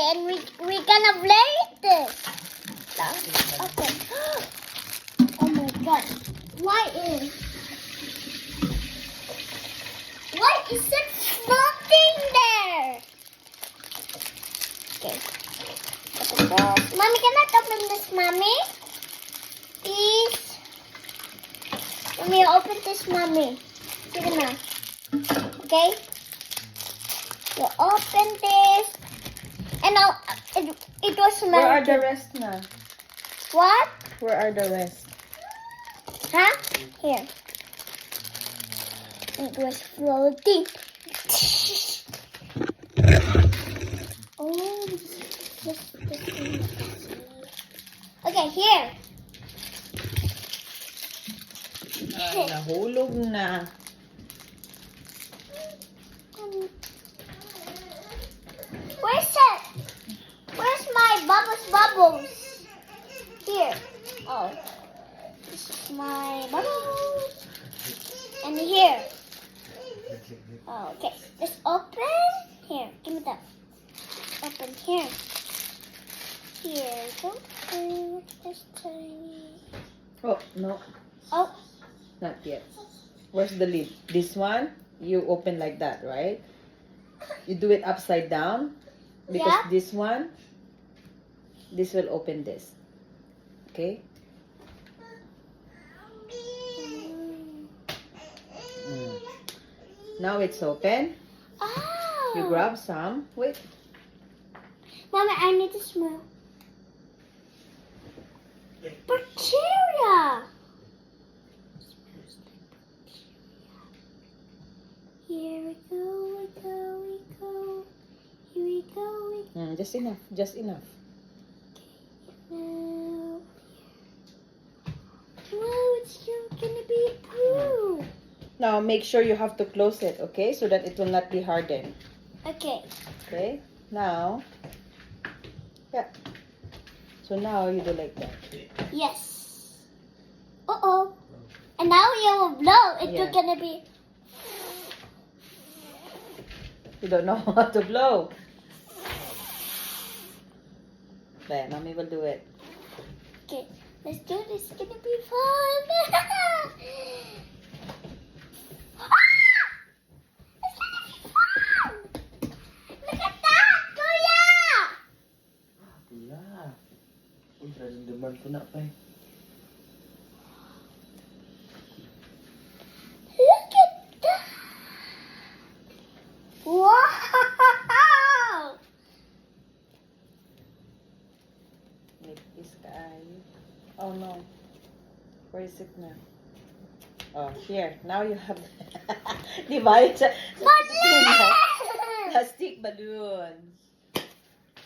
and we're gonna play this. Okay. Oh my god. Why is it floating there? Okay. Mommy, can I open this, Mommy? Please. Mommy, open this, Mommy. Sige na. Okay? You open this. And now, it was melted. Where are the rest na? What? Where are the rest? Huh? Here. It was floating. Oh, this. Okay, here. Ay, nahulog na. Where's it? Where's my bubbles? Here. Oh. This is my bubbles. And here. Oh, okay. Let's open. Here. Give me that. Open here. Here. Go. This tiny. Oh, no. Oh. Not yet. Where's the lid? This one, you open like that, right? You do it upside down. Because Yeah. this one, this will open this. Okay? Now it's open. Oh. You grab some. Wait. Mommy, I need to smell. Bacteria. Here we go. Here we go. Just enough. Just enough. Now. Whoa, it's gonna be a poo. Now make sure you have to close it, okay? So that it will not be hardened. Okay. Okay? Now. Yeah. So now you do like that. Yes. Uh-oh. And now you will blow. It's Yeah. gonna be... You don't know how to blow. There, mommy will do it. Okay. Let's do this. It's gonna be fun. It's gonna be fun. Look at that, Kuya. Iya. Uy, nararamdaman ko na pa eh. Look at that. Wow. Like this guy. Oh no. Where is it now? Oh, here. Now you have... Divide sa... Plastic balloons.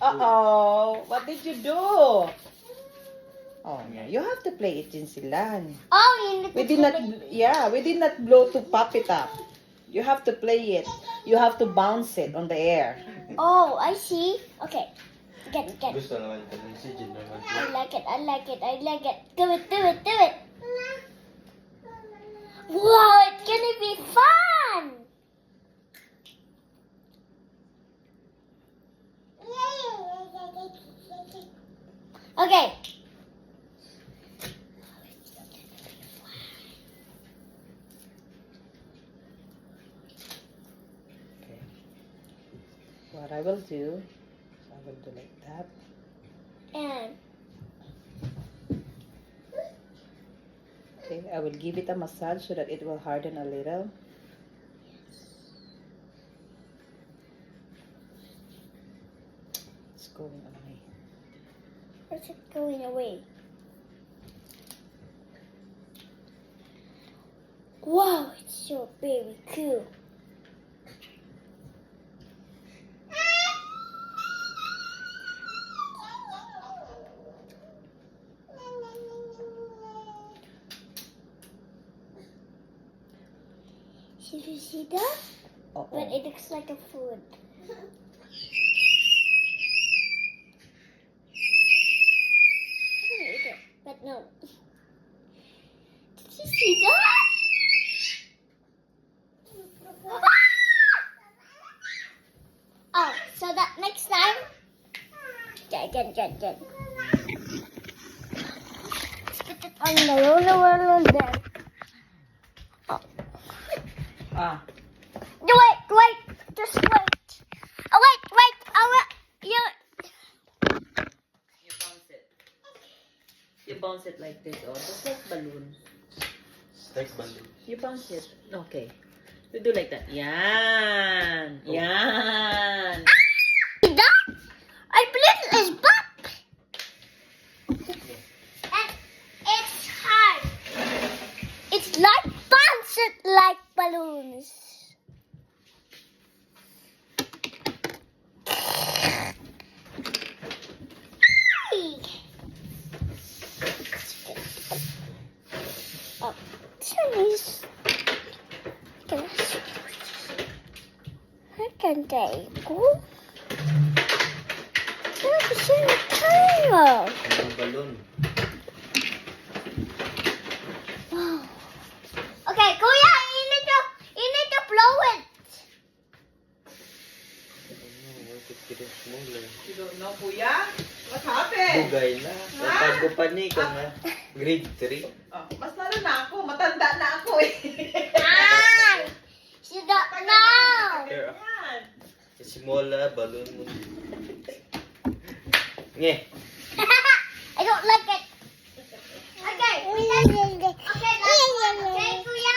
Uh-oh. What did you do? Oh, yeah. You have to play it in silan. Oh, you need to We did not... put it- Yeah, we did not blow to pop it up. You have to play it. You have to bounce it on the air. Oh, I see. Okay. Get it. Gusto naman ito ng si Jin naman. I like it. Do it. Wow, it's gonna be fun. Okay. Okay. What I will do, I will do like that. And Okay, I will give it a massage so that it will harden a little. It's going away. where's it going away? Wow, it's so very cool. Did you see that? Uh-oh. But it looks like a food. I'm gonna eat it, but no. Did you see that? Ah! Oh, so that next time again. Spit it on the roller there. Ah. Wait. Just wait. Oh, wait. You. You bounce it. You bounce it like this, oh. Just like balloon. Like balloon. You bounce it. Okay. You do like that. Yan. Yan. That? I believe it's back. And it's hard. It's like bounce it like balloons. Oh, Chinese. I can take go. It's in the tire. Yung balloon. Wow. Okay, Kuya, you need to blow it. Why is it getting smaller? You don't know, Kuya? What happened? Bugay na. Kapag ko pa ni ka nga. Grade 3. Oh, mas lalo na ako. Matanda na ako eh. Ah, she don't know. Here, Yan. small balloon mo. Nge. I don't like it. Okay. Okay, Kuya.